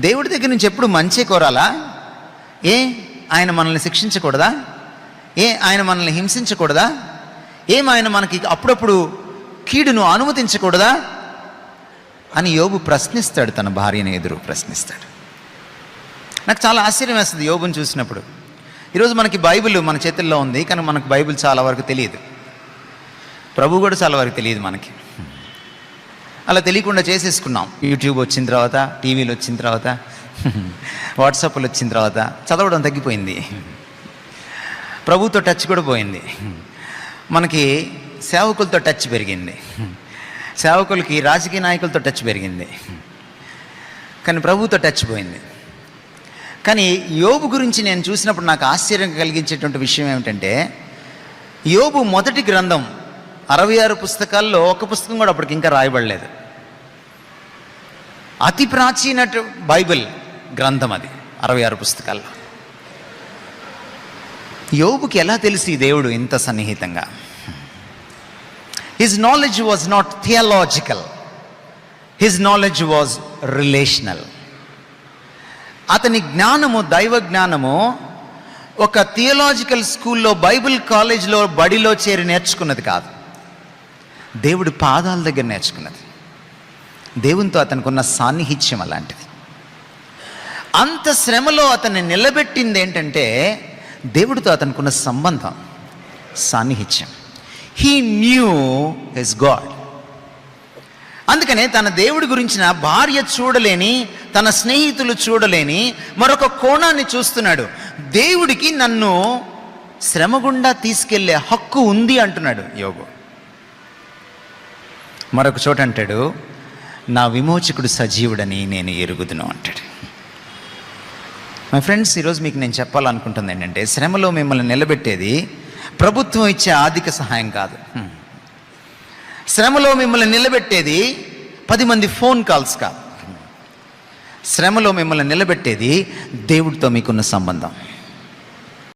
దేవుడి దగ్గర నుంచి ఎప్పుడు మంచి కోరాలా? ఆయన మనల్ని శిక్షించకూడదా? ఆయన మనల్ని హింసించకూడదా? ఆయన మనకి అప్పుడప్పుడు కీడును అనుమతించకూడదా అని యోబు ప్రశ్నిస్తాడు, తన భార్యని ఎదురు ప్రశ్నిస్తాడు. నాకు చాలా ఆశ్చర్యం వేస్తుంది యోబుని చూసినప్పుడు. ఈరోజు మనకి బైబిల్ మన చేతుల్లో ఉంది, కానీ మనకు బైబిల్ చాలా వరకు తెలియదు. ప్రభు కూడా చాలా వరకు తెలియదు మనకి. అలా తెలియకుండా చేసేసుకున్నాం. యూట్యూబ్ వచ్చిన తర్వాత, టీవీలు వచ్చిన తర్వాత, వాట్సాప్లు వచ్చిన తర్వాత చదవడం తగ్గిపోయింది. ప్రభుతో టచ్ కూడా పోయింది. మనకి సేవకులతో టచ్ పెరిగింది, సేవకులకి రాజకీయ నాయకులతో టచ్ పెరిగింది, కానీ ప్రభుతో టచ్ పోయింది. కానీ యోబు గురించి నేను చూసినప్పుడు నాకు ఆశ్చర్యం కలిగించేటువంటి విషయం ఏమిటంటే, యోబు మొదటి గ్రంథం 66 పుస్తకాల్లో ఒక పుస్తకం కూడా అప్పటికి ఇంకా రాయబడలేదు. అతి ప్రాచీన బైబిల్ గ్రంథం అది, 66 పుస్తకాల్లో. యోబుకి ఎలా తెలిసి దేవుడు ఇంత సన్నిహితంగా? His knowledge was not theological, his knowledge was relational. అతని జ్ఞానము, దైవ జ్ఞానము ఒక థియాలజికల్ స్కూల్లో, బైబిల్ కాలేజ్లో, బడిలో చేరి నేర్చుకున్నది కాదు, దేవుడి పాదాల దగ్గర నేర్చుకున్నది. దేవునితో అతనికి ఉన్న సాన్నిహిత్యం అలాంటిది. అంత శ్రమలో అతన్ని నిలబెట్టింది ఏంటంటే దేవుడితో అతనుకున్న సంబంధం, సాన్నిహిత్యం. He knew his God. అందుకనే తన దేవుడి గురించిన భార్య చూడలేని, తన స్నేహితులు చూడలేని మరొక కోణాన్ని చూస్తున్నాడు. దేవుడికి నన్ను శ్రమ గుండా తీసుకెళ్లే హక్కు ఉంది అంటున్నాడు యోబు. మరొక చోట అంటాడు, నా విమోచకుడు సజీవుడని నేను ఎరుగుదును అంటాడు. మై ఫ్రెండ్స్, ఈరోజు మీకు నేను చెప్పాలనుకుంటుంది ఏంటంటే, శ్రమలో మిమ్మల్ని నిలబెట్టేది ప్రభుత్వం ఇచ్చే ఆర్థిక సహాయం కాదు. శ్రమలో మిమ్మల్ని నిలబెట్టేది 10 మంది ఫోన్ కాల్స్ కాదు. శ్రమలో మిమ్మల్ని నిలబెట్టేది దేవుడితో మీకున్న సంబంధం.